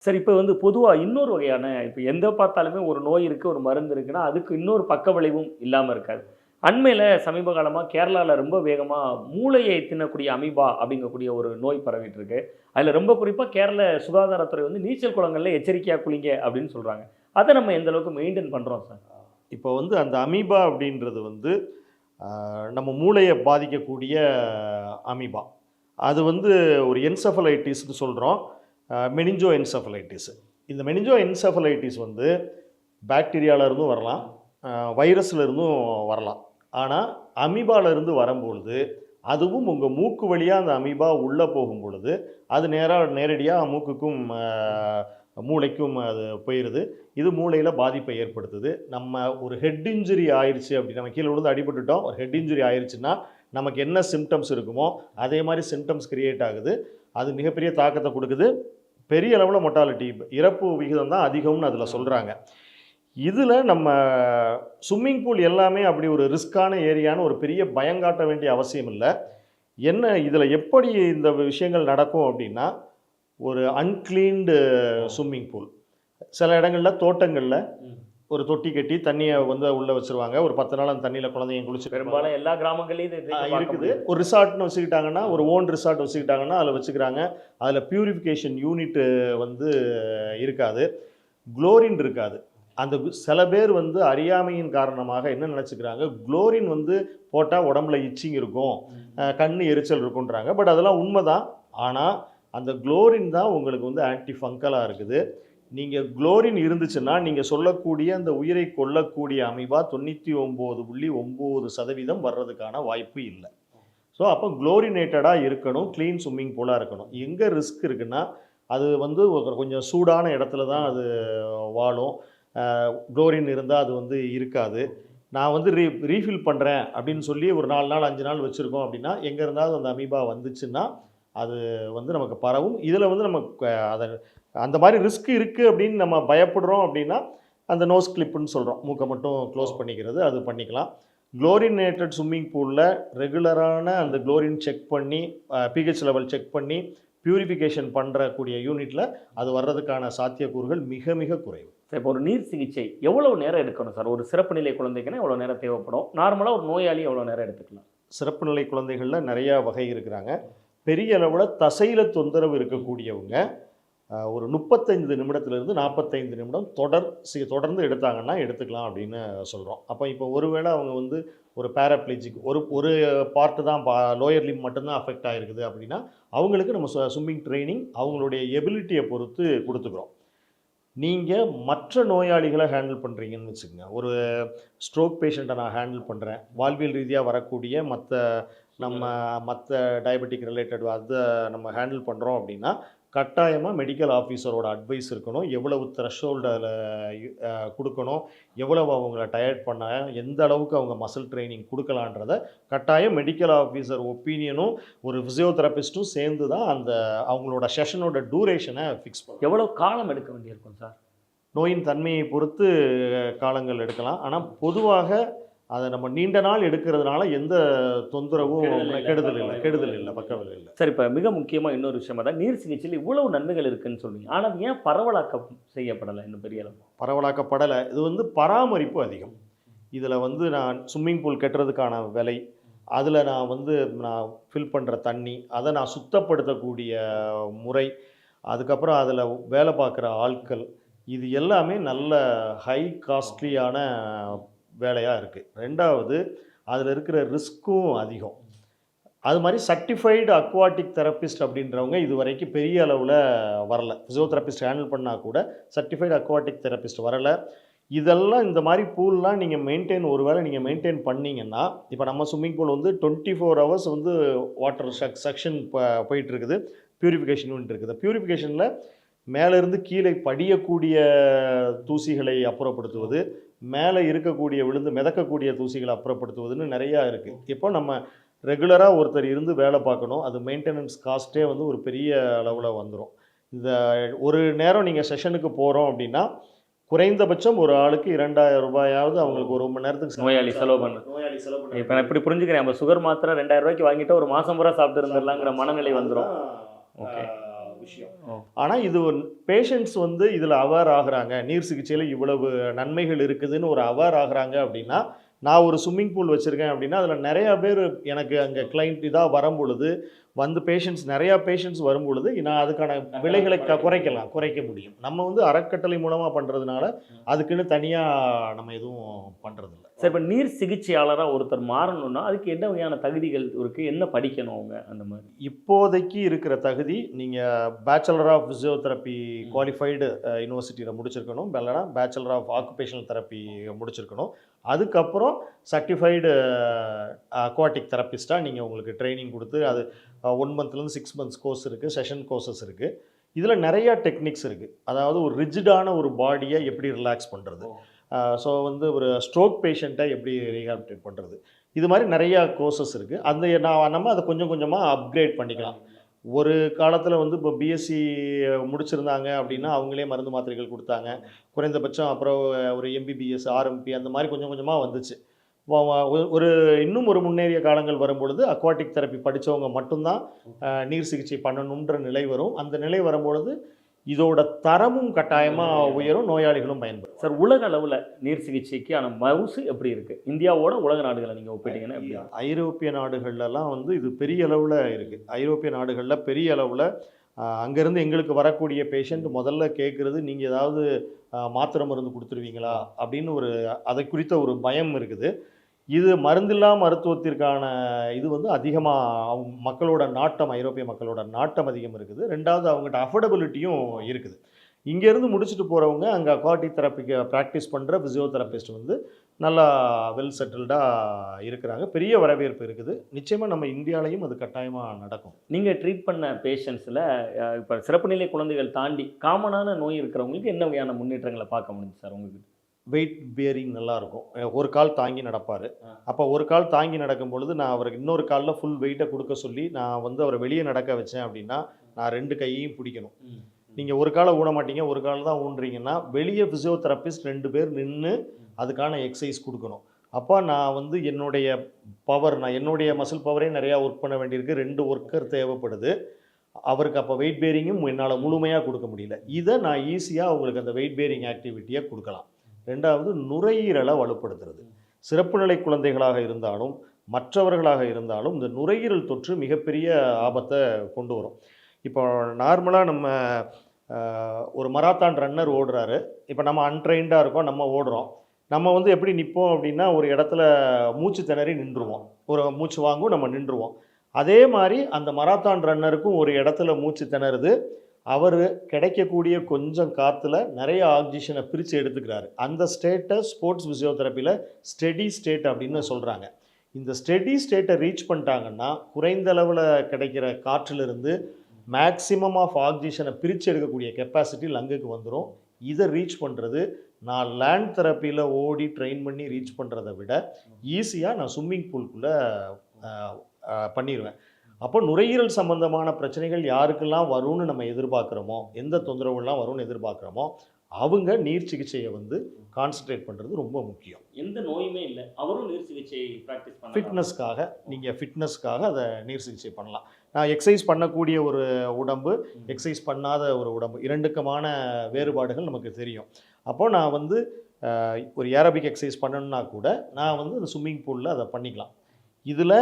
சரி, இப்ப வந்து பொதுவா இன்னொரு வகையான இப்ப எந்த பார்த்தாலுமே ஒரு நோய் இருக்கு, ஒரு மருந்து இருக்குன்னா, அதுக்கு இன்னொரு பக்க விளைவும் இல்லாம இருக்காது. அண்மையில சமீப காலமா கேரளால ரொம்ப வேகமா மூளையை தின்னக்கூடிய அமீபா அப்படிங்கக்கூடிய ஒரு நோய் பரவிட்டு இருக்கு. அதுல ரொம்ப குறிப்பா கேரள சுகாதாரத்துறை வந்து நீச்சல் குளங்கள்ல எச்சரிக்கையா குளிங்க அப்படின்னு சொல்றாங்க. அத நம்ம எந்த அளவுக்கு மெயின்டெயின் பண்றோம் சார்? இப்போ வந்து அந்த அமீபா அப்படின்றது வந்து நம்ம மூளையை பாதிக்கக்கூடிய அமீபா. அது வந்து ஒரு என்செஃபலைட்டிஸ்ன்னு சொல்கிறோம். மெனிஞ்சோ என்செஃபலைட்டிஸ். இந்த மெனிஞ்சோ என்செஃபலைட்டிஸ் வந்து பாக்டீரியால இருந்தும் வரலாம், வைரஸ்ல இருந்தும் வரலாம். ஆனால் அமீபால இருந்து வரும்பொழுது, அதுவும் உங்கள் மூக்கு வழியாக அந்த அமீபா உள்ளே போகும் பொழுது, அது நேரடியாக மூக்குக்கும் மூளைக்கும் அது போயிடுது. இது மூளையில் பாதிப்பை ஏற்படுத்துது. நம்ம ஒரு ஹெட் இன்ஜுரி ஆயிடுச்சு அப்படி நம்ம கீழே விழுந்து அடிபட்டுட்டோம், ஒரு ஹெட் இன்ஜுரி ஆயிடுச்சுன்னா நமக்கு என்ன சிம்டம்ஸ் இருக்குமோ அதே மாதிரி சிம்டம்ஸ் கிரியேட் ஆகுது. அது மிகப்பெரிய தாக்கத்தை கொடுக்குது. பெரிய அளவில் மொர்டாலிட்டி, இறப்பு விகிதம் தான் அதிகம்னு அதில் சொல்கிறாங்க. இதில் நம்ம ஸ்விம்மிங் பூல் எல்லாமே அப்படி ஒரு ரிஸ்க்கான ஏரியான்னு ஒரு பெரிய பயங்காட்ட வேண்டிய அவசியம் இல்லை. என்ன இதில் எப்படி இந்த விஷயங்கள் நடக்கும் அப்படின்னா, ஒரு அன்கிளீன்டு ஸ்விம்மிங் பூல். சில இடங்களில் தோட்டங்களில் ஒரு தொட்டி கட்டி தண்ணியை வந்து உள்ளே வச்சுருவாங்க. ஒரு 10 நாள் அந்த தண்ணியில் குழந்தைங்க குளிச்சு பெரும்பாலும் எல்லா கிராமங்கள்லயும் இது இருக்குது. ஒரு ரிசார்ட்னு வச்சுக்கிட்டாங்கன்னா, ஒரு ஓன் ரிசார்ட் வச்சுக்கிட்டாங்கன்னா அதில் வச்சுக்கிறாங்க. அதில் பியூரிஃபிகேஷன் யூனிட்டு வந்து இருக்காது, குளோரின் இருக்காது. அந்த சில பேர் வந்து அறியாமையின் காரணமாக என்ன நினச்சிக்கிறாங்க, குளோரின் வந்து போட்டால் உடம்புல இச்சிங் இருக்கும், கண் எரிச்சல் இருக்குன்றாங்க. பட் அதெல்லாம் உண்மை தான். ஆனால் அந்த குளோரின் தான் உங்களுக்கு வந்து ஆன்டி ஃபங்கலாக இருக்குது. நீங்கள் குளோரின் இருந்துச்சுன்னா நீங்கள் சொல்லக்கூடிய அந்த உயிரை கொல்லக்கூடிய அமீபா 99.9% வர்றதுக்கான வாய்ப்பு இல்லை. ஸோ அப்போ குளோரினேட்டடாக இருக்கணும், க்ளீன் ஸ்விம்மிங் பூலாக இருக்கணும். எங்கே ரிஸ்க் இருக்குன்னா, அது வந்து கொஞ்சம் சூடான இடத்துல தான் அது வாழும். குளோரின் இருந்தால் அது வந்து இருக்காது. நான் வந்து ரீஃபில் பண்ணுறேன் அப்படின்னு சொல்லி ஒரு 4 நாள் 5 நாள் வச்சுருக்கோம் அப்படின்னா, எங்கே இருந்தாலும் அந்த அமீபா வந்துச்சுன்னா அது வந்து நமக்கு பரவும். இதில் வந்து நமக்கு அதை அந்த மாதிரி ரிஸ்க் இருக்குது அப்படின்னு நம்ம பயப்படுறோம் அப்படின்னா, அந்த நோஸ் கிளிப்புன்னு சொல்கிறோம், மூக்கை மட்டும் க்ளோஸ் பண்ணிக்கிறது, அது பண்ணிக்கலாம். குளோரினேட்டட் ஸ்விம்மிங் பூலில் ரெகுலரான அந்த குளோரின் செக் பண்ணி, பிஹெச் லெவல் செக் பண்ணி பியூரிஃபிகேஷன் பண்ணுறக்கூடிய யூனிட்டில் அது வர்றதுக்கான சாத்தியக்கூறுகள் மிக மிக குறைவு. இப்போ ஒரு நீர் சிகிச்சை எவ்வளவு நேரம் எடுக்கணும் சார்? ஒரு சிறப்பு நிலை குழந்தைக்குன்னா எவ்வளோ நேரம் தேவைப்படும்? நார்மலாக ஒரு நோயாளி எவ்வளோ நேரம் எடுத்துக்கலாம்? சிறப்பு நிலை குழந்தைகளில் நிறையா வகை இருக்கிறாங்க. பெரிய அளவில் தசையில் தொந்தரவு இருக்கக்கூடியவங்க ஒரு 35 நிமிடத்துலேருந்து 45 நிமிடம் தொடர்ந்து எடுத்தாங்கன்னா எடுத்துக்கலாம் அப்படின்னு சொல்கிறோம். அப்போ இப்போ ஒருவேளை அவங்க வந்து ஒரு பேராப்ளேஜிக், ஒரு பார்ட்டு தான், லோயர் லிம் மட்டும்தான் அஃபெக்ட் ஆகிருக்குது அப்படின்னா, அவங்களுக்கு நம்ம ஸ்விம்மிங் ட்ரைனிங் அவங்களுடைய எபிலிட்டியை பொறுத்து கொடுத்துக்கிறோம். நீங்கள் மற்ற நோயாளிகளை ஹேண்டில் பண்ணுறீங்கன்னு வச்சுக்கோங்க. ஒரு ஸ்ட்ரோக் பேஷண்ட்டை நான் ஹேண்டில் பண்ணுறேன், வாழ்வியல் ரீதியாக வரக்கூடிய மற்ற டயபெட்டிக் ரிலேட்டட் அதை நம்ம ஹேண்டில் பண்ணுறோம் அப்படின்னா, கட்டாயமாக மெடிக்கல் ஆஃபீஸரோட அட்வைஸ் இருக்கணும். எவ்வளவு த்ரெஷ்ஹோல்டு அதில் கொடுக்கணும், எவ்வளவு அவங்கள டயர்ட் பண்ண, எந்த அளவுக்கு அவங்க மசில் ட்ரைனிங் கொடுக்கலான்றத கட்டாயம் மெடிக்கல் ஆஃபீஸர் ஒப்பீனியனும் ஒரு ஃபிசியோதெரபிஸ்ட்டும் சேர்ந்து தான் அந்த அவங்களோட செஷனோட டூரேஷனை ஃபிக்ஸ் பண்ணும். எவ்வளோ காலம் எடுக்க வேண்டியிருக்கும் சார்? நோயின் தன்மையை பொறுத்து காலங்கள் எடுக்கலாம். ஆனால் பொதுவாக அதை நம்ம நீண்ட நாள் எடுக்கிறதுனால எந்த தொந்தரவும் கெடுதல் இல்லை, பக்கவில்லை இல்லை. சார், இப்போ மிக முக்கியமாக இன்னொரு விஷயம் தான், நீர் சிகிச்சையில் இவ்வளவு நன்மைகள் இருக்குன்னு சொல்லுவீங்க, ஆனால் ஏன் பரவலாக்கம் செய்யப்படலை இன்னும் பெரிய அளவு? பரவலாக்கப்படலை. இது வந்து பராமரிப்பு அதிகம். இதில் வந்து நான் ஸ்விம்மிங் பூல் கட்டுறதுக்கான விலை, அதில் நான் ஃபில் பண்ணுற தண்ணி, அதை நான் சுத்தப்படுத்தக்கூடிய முறை, அதுக்கப்புறம் அதில் வேலை பார்க்குற ஆட்கள், இது எல்லாமே நல்ல ஹை காஸ்ட்லியான வேலையாக இருக்குது. ரெண்டாவது, அதில் இருக்கிற ரிஸ்க்கும் அதிகம். அது மாதிரி சர்டிஃபைடு அக்வாட்டிக் தெரபிஸ்ட் அப்படின்றவங்க இது வரைக்கும் பெரிய அளவில் வரலை. ஃபிசியோதெரபிஸ்ட் ஹேண்டில் பண்ணால் கூட சர்டிஃபைடு அக்வாட்டிக் தெரபிஸ்ட் வரலை. இதெல்லாம் இந்த மாதிரி பூல்லாம் நீங்கள் நீங்கள் மெயின்டைன் பண்ணிங்கன்னா, இப்போ நம்ம ஸ்விம்மிங் பூல் வந்து 24 ஹவர்ஸ் வந்து வாட்டர் செக்ஷன் போயிட்டுருக்குது, பியூரிஃபிகேஷன் யூனிட் இருக்குது. பியூரிஃபிகேஷனில் மேலேருந்து கீழே படியக்கூடிய தூசிகளை அப்புறப்படுத்துவது, மேலே இருக்கக்கூடிய விழுந்து மிதக்கக்கூடிய தூசிகளை அப்புறப்படுத்துவதுன்னு நிறையா இருக்குது. இப்போ நம்ம ரெகுலராக ஒருத்தர் இருந்து வேலை பார்க்கணும், அது மெயின்டெனன்ஸ் காஸ்ட்டே வந்து ஒரு பெரிய அளவில் வந்துடும். இந்த ஒரு நேரம் நீங்கள் செஷனுக்கு போகிறோம் அப்படின்னா, குறைந்தபட்சம் ஒரு ஆளுக்கு 2000 ரூபாயாவது அவங்களுக்கு ஒரு மணி நேரத்துக்கு நோயாளி செலவு பண்ணு. இப்போ நான் இப்படி புரிஞ்சுக்கிறேன், நம்ம சுகர் மாத்திரை 2000 ரூபாய்க்கு வாங்கிட்டு ஒரு மாதம் பூரா சாப்பிட்டு இருந்துடலாங்கிற மனநிலை வந்துடும். ஓகே, ஓ. ஆனால் இது பேஷண்ட்ஸ் வந்து இதில் அவேர் ஆகுறாங்க, நீர் சிகிச்சையில் இவ்வளவு நன்மைகள் இருக்குதுன்னு ஒரு அவேர் ஆகுறாங்க அப்படின்னா, நான் ஒரு ஸ்விம்மிங் பூல் வச்சுருக்கேன் அப்படின்னா அதில் நிறையா பேர் எனக்கு அங்கே கிளைண்ட் இதாக வரும் பொழுது வந்து நிறையா பேஷண்ட்ஸ் வரும் பொழுது நான் அதுக்கான விலைகளை குறைக்க முடியும். நம்ம வந்து அறக்கட்டளை மூலமாக பண்ணுறதுனால அதுக்குன்னு தனியாக நம்ம எதுவும் பண்ணுறதில்ல. சார், இப்போ நீர் சிகிச்சையாளராக ஒருத்தர் மாறணும்னா அதுக்கு என்ன வகையான தகுதிகள் இருக்குது, என்ன படிக்கணும் அவங்க அந்த மாதிரி? இப்போதைக்கு இருக்கிற தகுதி நீங்கள் பேச்சுலர் ஆஃப் ஃபிசியோதெரப்பி குவாலிஃபைடு யூனிவர்சிட்டியில் முடிச்சிருக்கணும், இல்லைனா பேச்சுலர் ஆஃப் ஆக்குபேஷனல் தெரப்பி முடிச்சிருக்கணும். அதுக்கப்புறம் சர்டிஃபைடு அக்வாட்டிக் தெரப்பிஸ்ட்டாக நீங்கள் உங்களுக்கு ட்ரைனிங் கொடுத்து அது 1 மந்த்லேருந்து 6 மந்த்ஸ் கோர்ஸ் இருக்குது, செஷன் கோர்சஸ் இருக்குது. இதில் நிறையா டெக்னிக்ஸ் இருக்குது. அதாவது ஒரு ரிஜிடான ஒரு பாடியை எப்படி ரிலாக்ஸ் பண்ணுறது, ஸோ வந்து ஒரு ஸ்ட்ரோக் பேஷண்ட்டை எப்படி ரீஹாபிலிட்டேட் பண்ணுறது, இது மாதிரி நிறையா கோர்சஸ் இருக்குது. நம்ம அதை கொஞ்சம் கொஞ்சமாக அப்கிரேட் பண்ணிக்கலாம். ஒரு காலத்தில் வந்து இப்போ பிஎஸ்சி முடிச்சிருந்தாங்க அப்படின்னா அவங்களே மருந்து மாத்திரைகள் கொடுத்தாங்க, குறைந்தபட்சம். அப்புறம் ஒரு எம்பிபிஎஸ், ஆர்எம்பி அந்த மாதிரி கொஞ்சம் கொஞ்சமாக வந்துச்சு. இன்னும் ஒரு முன்னேறிய காலங்கள் வரும்பொழுது அக்வாட்டிக் தெரப்பி படித்தவங்க மட்டும்தான் நீர் சிகிச்சை பண்ணணுன்ற நிலை வரும். அந்த நிலை வரும்பொழுது இதோட தரமும் கட்டாயமாக உயரும், நோயாளிகளும் பயன்படும். சார், உலக அளவில் நீர் சிகிச்சைக்கான மவுசு எப்படி இருக்குது? இந்தியாவோட உலக நாடுகளை நீங்கள் ஒப்பிட்டீங்கன்னா எப்படி? ஐரோப்பிய நாடுகள்லாம் வந்து இது பெரிய அளவில் இருக்குது. ஐரோப்பிய நாடுகளில் பெரிய அளவில் அங்கேருந்து எங்களுக்கு வரக்கூடிய பேஷண்ட் முதல்ல கேட்குறது, நீங்கள் ஏதாவது மாத்திரை மருந்து கொடுத்துருவீங்களா அப்படின்னு அதை குறித்த ஒரு பயம் இருக்குது. இது மருந்தில்லா மருத்துவத்திற்கான இது வந்து அதிகமாக மக்களோட நாட்டம், ஐரோப்பிய மக்களோட நாட்டம் அதிகம் இருக்குது. ரெண்டாவது அவங்ககிட்ட அஃபோர்டபிலிட்டியும் இருக்குது. இங்கேருந்து முடிச்சுட்டு போகிறவங்க அங்கே அக்வாட்டிக் தெரப்பிக்கு ப்ராக்டிஸ் பண்ணுற ஃபிசியோதெரபிஸ்ட் வந்து நல்லா வெல் செட்டில்டாக இருக்கிறாங்க. பெரிய வரவேற்பு இருக்குது. நிச்சயமாக நம்ம இந்தியாவிலையும் அது கட்டாயமாக நடக்கும். நீங்கள் ட்ரீட் பண்ண பேஷண்ட்ஸில் இப்போ சிறப்பு நிலை குழந்தைகள் தாண்டி காமனான நோய் இருக்கிறவங்களுக்கு என்ன வகையான முன்னேற்றங்களை பார்க்க முடியுது சார் உங்களுக்கு? வெயிட் பியரிங் நல்லாயிருக்கும். ஒரு கால் தாங்கி நடப்பார். அப்போ ஒரு கால் தாங்கி நடக்கும் பொழுது நான் அவருக்கு இன்னொரு காலில் ஃபுல் வெயிட்டை கொடுக்க சொல்லி நான் வந்து அவரை வெளியே நடக்க வச்சேன் அப்படின்னா நான் 2 கையையும் பிடிக்கணும். நீங்கள் ஒரு காலை ஊன மாட்டீங்க, ஒரு கால் தான் ஊன்றீங்கன்னா வெளியே ஃபிசியோதெரபிஸ்ட் 2 பேர் நின்று அதுக்கான எக்ஸசைஸ் கொடுக்கணும். அப்போ நான் வந்து என்னுடைய மசில் பவரே நிறையா ஒர்க் பண்ண வேண்டியிருக்கு. 2 ஒர்க்கர் தேவைப்படுது. அவருக்கு அப்போ வெயிட் பேரிங்கும் என்னால் முழுமையாக கொடுக்க முடியல. இதை நான் ஈஸியாக அவங்களுக்கு அந்த வெயிட் பேரிங் ஆக்டிவிட்டியை கொடுக்கலாம். ரெண்டாவது, நுரையீரலை வலுப்படுத்துறது. சிறப்பு நிலை குழந்தைகளாக இருந்தாலும் மற்றவர்களாக இருந்தாலும் இந்த நுரையீரல் தொற்று மிகப்பெரிய ஆபத்தை கொண்டு வரும். இப்போ நார்மலாக நம்ம ஒரு மராத்தான் ரன்னர் ஓடுறாரு. இப்போ நம்ம அன்ட்ரெயின்டாக இருக்கோம், நம்ம ஓடுறோம். நம்ம வந்து எப்படி நிற்போம் அப்படின்னா ஒரு இடத்துல மூச்சு திணறி நின்றுவோம், ஒரு மூச்சு வாங்கும், நம்ம நின்றுவோம். அதே மாதிரி அந்த மராத்தான் ரன்னருக்கும் ஒரு இடத்துல மூச்சு திணறுது. அவர் கிடைக்கக்கூடிய கொஞ்சம் காற்றுல நிறைய ஆக்சிஜனை பிரித்து எடுத்துக்கிறாரு. அந்த ஸ்டேட்டை ஸ்போர்ட்ஸ் ஃபிசியோதெரப்பியில் ஸ்டெடி ஸ்டேட் அப்படின்னு சொல்கிறாங்க. இந்த ஸ்டெடி ஸ்டேட்டை ரீச் பண்ணிட்டாங்கன்னா குறைந்த அளவில் கிடைக்கிற காற்றிலிருந்து மேக்ஸிமம் ஆஃப் ஆக்சிஜனை பிரித்து எடுக்கக்கூடிய கெப்பாசிட்டி லங்குக்கு வந்துடும். இதை ரீச் பண்ணுறது நான் லேண்ட் தெரப்பியில் ஓடி ட்ரெயின் பண்ணி ரீச் பண்ணுறதை விட ஈஸியாக நான் ஸ்விம்மிங் பூல்குள்ளே பண்ணிடுவேன். அப்போ நுரையீரல் சம்பந்தமான பிரச்சனைகள் யாருக்கெல்லாம் வரும்னு நம்ம எதிர்பார்க்குறோமோ, எந்த தொந்தரவுலாம் வரும்னு எதிர்பார்க்குறோமோ அவங்க நீர் சிகிச்சையை வந்து கான்சன்ட்ரேட் பண்ணுறது ரொம்ப முக்கியம். எந்த நோயுமே இல்லை, அவரும் நீர் சிகிச்சை ப்ராக்டிஸ் பண்ணலாம். ஃபிட்னஸ்க்காக அதை நீர் சிகிச்சை பண்ணலாம். நான் எக்ஸசைஸ் பண்ணக்கூடிய ஒரு உடம்பு, எக்ஸசைஸ் பண்ணாத ஒரு உடம்பு, 2க்குமான வேறுபாடுகள் நமக்கு தெரியும். அப்போது நான் வந்து ஒரு ஏரோபிக் எக்ஸசைஸ் பண்ணணுன்னா கூட நான் வந்து இந்த ஸ்விம்மிங் பூலில் அதை பண்ணிக்கலாம். இதில்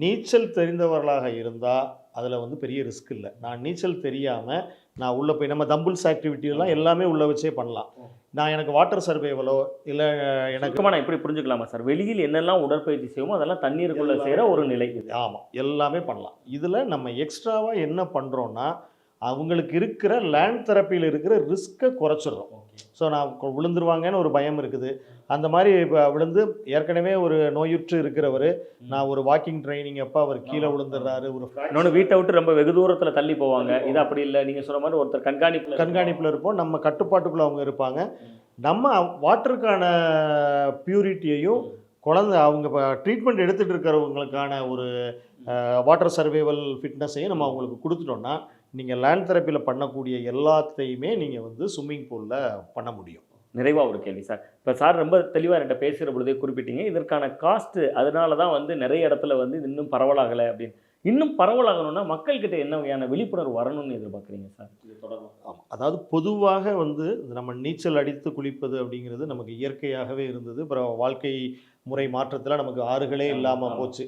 நீச்சல் தெரிந்தவர்களாக இருந்தால் அதில் வந்து பெரிய ரிஸ்க் இல்லை. நான் நீச்சல் தெரியாமல் நான் உள்ளே போய் நம்ம தம்பிள்ஸ் ஆக்டிவிட்டிலாம் எல்லாமே உள்ளே வச்சே பண்ணலாம். எனக்கு வாட்டர் சர்வைவலோ இல்லை எனக்கு நான் இப்படி புரிஞ்சுக்கலாமா சார், வெளியில் என்னெல்லாம் உடற்பயிற்சி செய்வோமோ அதெல்லாம் தண்ணீருக்குள்ளே செய்கிற ஒரு நிலை? ஆமாம், எல்லாமே பண்ணலாம். இதில் நம்ம எக்ஸ்ட்ராவாக என்ன பண்ணுறோன்னா அவங்களுக்கு இருக்கிற லேண்ட் தெரப்பியில் இருக்கிற ரிஸ்க்கை குறைச்சிடுறோம். ஸோ நான் விழுந்துருவாங்கன்னு ஒரு பயம் இருக்குது. அந்த மாதிரி இப்போ விழுந்து ஏற்கனவே ஒரு நோயுற்று இருக்கிறவர், நான் ஒரு வாக்கிங் ட்ரைனிங் அப்போ அவர் கீழே விழுந்துடுறாரு. இன்னொன்று வீட்டை விட்டு ரொம்ப வெகு தூரத்தில் தள்ளி போவாங்க. இது அப்படி இல்லை, நீங்கள் சொல்கிற மாதிரி ஒருத்தர் கண்காணிப்பில் இருப்போம். நம்ம கட்டுப்பாட்டுக்குள்ளே அவங்க இருப்பாங்க. நம்ம வாட்டருக்கான பியூரிட்டியையும் அவங்க ட்ரீட்மெண்ட் எடுத்துகிட்டு இருக்கிறவங்களுக்கான ஒரு வாட்டர் சர்வைவல் ஃபிட்னஸையும் நம்ம அவங்களுக்கு கொடுத்துட்டோம்னா நீங்கள் லேண்ட் தெரப்பியில் பண்ணக்கூடிய எல்லாத்தையுமே நீங்கள் வந்து ஸ்விம்மிங் பூலில் பண்ண முடியும். நிறைவாக ஒரு கேள்வி சார், இப்போ சார் ரொம்ப தெளிவாக என்கிட்ட பேசுகிற பொழுதே குறிப்பிட்டீங்க இதற்கான காஸ்ட்டு, அதனால தான் வந்து நிறைய இடத்துல வந்து இது இன்னும் பரவலாகலை அப்படின்னு. இன்னும் பரவலாகணும்னா மக்கள்கிட்ட என்ன வகையான விழிப்புணர்வு வரணும்னு எதிர்பார்க்குறீங்க சார் இது தொடர்பாக? ஆமாம், அதாவது பொதுவாக வந்து நம்ம நீச்சல் அடித்து குளிப்பது அப்படிங்கிறது நமக்கு இயற்கையாகவே இருந்தது. அப்புறம் வாழ்க்கை முறை மாற்றத்தில் நமக்கு ஆறுகளே இல்லாமல் போச்சு.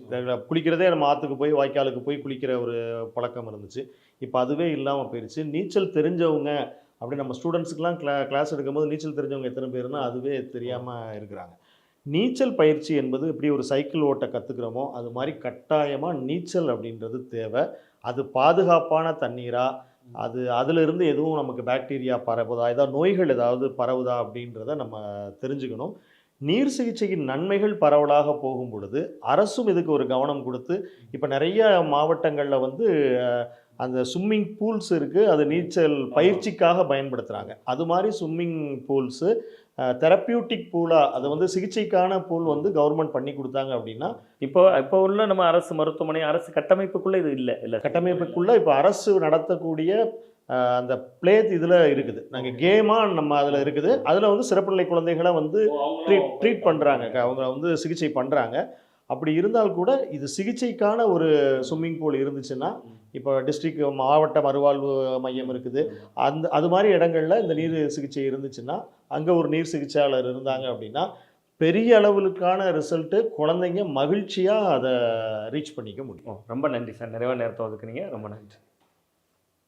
குளிக்கிறதே நம்ம ஆற்றுக்கு போய் வாய்க்காலுக்கு போய் குளிக்கிற ஒரு பழக்கம் இருந்துச்சு. இப்போ அதுவே இல்லாமல் போயிடுச்சு. நீச்சல் தெரிஞ்சவங்க அப்படி நம்ம ஸ்டூடெண்ட்ஸுக்கெலாம் கிளாஸ் எடுக்கும்போது நீச்சல் தெரிஞ்சவங்க எத்தனை பேர்னா அதுவே தெரியாமல் இருக்கிறாங்க. நீச்சல் பயிற்சி என்பது எப்படி ஒரு சைக்கிள் ஓட்ட கற்றுக்கிறோமோ அது மாதிரி கட்டாயமாக நீச்சல் அப்படின்றது தேவை. அது பாதுகாப்பான தண்ணீரா, அது அதிலிருந்து எதுவும் நமக்கு பாக்டீரியா பரவுதா, ஏதாவது நோய்கள் ஏதாவது பரவுதா அப்படின்றத நம்ம தெரிஞ்சுக்கணும். நீர் சிகிச்சையின் நன்மைகள் பரவலாக போகும் பொழுது அரசும் இதுக்கு ஒரு கவனம் கொடுத்து இப்போ நிறைய மாவட்டங்களில் வந்து அந்த ஸ்விம்மிங் பூல்ஸ் இருக்குது, அது நீச்சல் பயிற்சிக்காக பயன்படுத்துகிறாங்க. அது மாதிரி ஸ்விம்மிங் பூல்ஸு தெரப்பியூட்டிக் பூலாக அது வந்து சிகிச்சைக்கான பூல் வந்து கவர்மெண்ட் பண்ணி கொடுத்தாங்க அப்படின்னா, இப்போ உள்ள நம்ம அரசு மருத்துவமனை, அரசு கட்டமைப்புக்குள்ள இது இல்லை கட்டமைப்புக்குள்ளே இப்போ அரசு நடத்தக்கூடிய அந்த பிளே இதில் இருக்குது. நாங்கள் கேமாக நம்ம அதில் இருக்குது. அதில் வந்து சிறப்பு நிலை குழந்தைகளை வந்து ட்ரீட் பண்ணுறாங்க, அவங்க வந்து சிகிச்சை பண்ணுறாங்க. அப்படி இருந்தால் கூட இது சிகிச்சைக்கான ஒரு ஸ்விம்மிங் பூல் இருந்துச்சுன்னா, இப்போ டிஸ்ட்ரிக்ட் மாவட்ட மறுவாழ்வு மையம் இருக்குது, அது மாதிரி இடங்களில் இந்த நீர் சிகிச்சை இருந்துச்சுன்னா, அங்கே ஒரு நீர் சிகிச்சையாளர் இருந்தாங்க அப்படின்னா பெரிய அளவுக்கான ரிசல்ட்டு குழந்தைங்க மகிழ்ச்சியாக அதை ரீச் பண்ணிக்க முடியும். ரொம்ப நன்றி சார், நிறைவாக நேரத்தை ஒதுக்குனீங்க, ரொம்ப நன்றி.